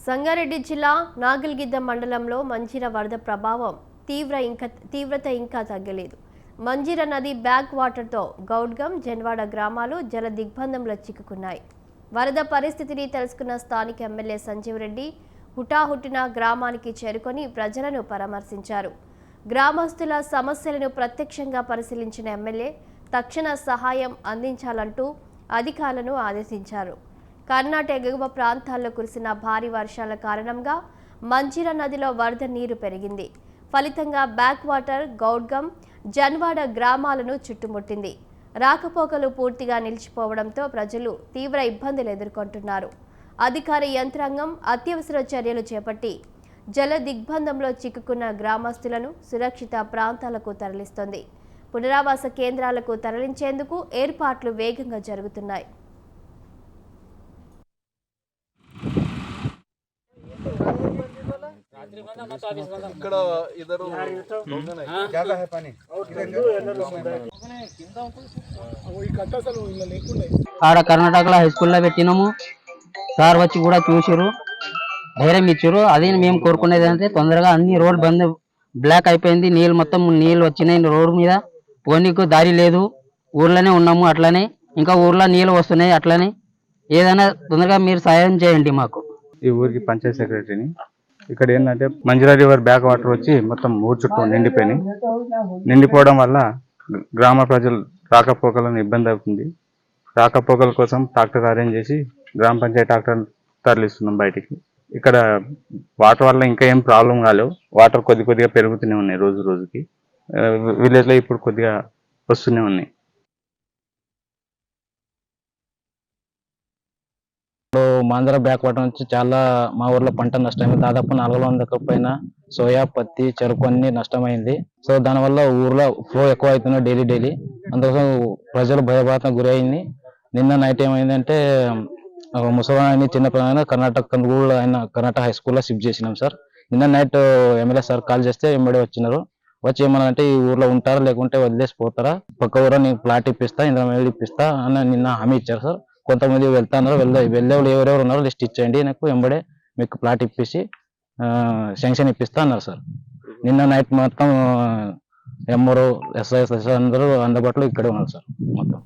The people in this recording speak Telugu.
సంగారెడ్డి జిల్లా నాగల్గిద్ద మండలంలో మంజీర వరద ప్రభావం తీవ్రత ఇంకా తగ్గలేదు. మంజీర నది బ్యాక్ వాటర్తో గౌడ్గం, జన్వాడ గ్రామాలు జల దిగ్బంధంలో చిక్కుకున్నాయి. వరద పరిస్థితిని తెలుసుకున్న స్థానిక ఎమ్మెల్యే సంజీవ్ రెడ్డి హుటాహుటిన గ్రామానికి చేరుకొని ప్రజలను పరామర్శించారు. గ్రామస్తుల సమస్యలను ప్రత్యక్షంగా పరిశీలించిన ఎమ్మెల్యే తక్షణ సహాయం అందించాలంటూ అధికారులను ఆదేశించారు. కర్ణాటక ఎగువ ప్రాంతాల్లో కురిసిన భారీ వర్షాల కారణంగా మంజీర నదిలో వరద నీరు పెరిగింది. ఫలితంగా బ్యాక్ వాటర్, గౌడ్గం, జన్వాడ గ్రామాలను చుట్టుముట్టింది. రాకపోకలు పూర్తిగా నిలిచిపోవడంతో ప్రజలు తీవ్ర ఇబ్బందులు ఎదుర్కొంటున్నారు. అధికార యంత్రాంగం అత్యవసర చర్యలు చేపట్టి జల దిగ్బంధంలో చిక్కుకున్న గ్రామస్తులను సురక్షిత ప్రాంతాలకు తరలిస్తోంది. పునరావాస కేంద్రాలకు తరలించేందుకు ఏర్పాట్లు వేగంగా జరుగుతున్నాయి. ఆడ కర్ణాటకలో హై స్కూల్లో పెట్టినాము. సార్ వచ్చి కూడా చూసారు, ధైర్యం ఇచ్చారు. అది మేము కోరుకునేది అంటే తొందరగా అన్ని రోడ్ బంద్, బ్లాక్ అయిపోయింది. నీళ్ళు వచ్చినాయి రోడ్డు మీద, పోనీకు దారి లేదు. ఊర్లోనే ఉన్నాము, అట్లనే ఇంకా ఊర్లో నీళ్ళు వస్తున్నాయి. అట్లనే ఏదైనా తొందరగా మీరు సాయం చేయండి మాకు. ఈ ఊరికి పంచాయత్ సెక్రటరీని. ఇక్కడ ఏంటంటే మంజీరా రివర్ బ్యాక్ వాటర్ వచ్చి మొత్తం ఊరు చుట్టూ నిండిపోయినాయి. నిండిపోవడం వల్ల గ్రామ ప్రజలు రాకపోకలను ఇబ్బంది అవుతుంది. రాకపోకల కోసం ట్రాక్టర్ అరేంజ్ చేసి గ్రామ పంచాయతీ ట్రాక్టర్ తరలిస్తున్నాం బయటికి. ఇక్కడ వాటర్ వల్ల ఇంకా ఏం ప్రాబ్లం కాలేవు. వాటర్ కొద్దిగా పెరుగుతూనే ఉన్నాయి రోజు రోజుకి. విలేజ్లో ఇప్పుడు కొద్దిగా వస్తూనే ఉన్నాయి. మాంజర బ్యాక్ వాటర్ నుంచి చాలా మా ఊర్లో పంట నష్టమైంది. దాదాపు 400 పైన సోయా, పత్తి, చెరుకు అన్ని నష్టమైంది. సో దానివల్ల ఊర్లో ఫ్లో ఎక్కువ అవుతుంది డైలీ. అందుకోసం ప్రజలు భయభాతం గురైంది. నిన్న నైట్ ఏమైందంటే ముసలాయన చిన్న పిల్లలైన కర్ణాటక హై స్కూల్లో షిఫ్ట్ చేసినాం సార్. నిన్న నైట్ ఎమ్మెల్యే సార్ కాల్ చేస్తే ఎమ్మెల్యే వచ్చినారు. వచ్చి ఏమన్నారంటే ఈ ఊర్లో ఉంటారా లేకుంటే వదిలేసి పోతారా, పక్క ఊర నీకు ప్లాట్ ఇప్పిస్తా, ఇంద్రమేళ ఇప్పిస్తా అని నిన్న హామీ ఇచ్చారు సార్. కొంతమంది వెళ్తున్నారు, వెళ్ళేవాళ్ళు ఎవరెవరు ఉన్నారో లిస్ట్ ఇచ్చేయండి, నాకు వెంబడే మీకు ప్లాట్ ఇప్పించి శాంక్షన్ ఇప్పిస్తా అన్నారు సార్. నిన్న నైట్ మొత్తం ఎంఆర్ఓ, ఎస్ఐ అందరూ అందుబాటులో ఇక్కడే ఉన్నారు సార్ మొత్తం.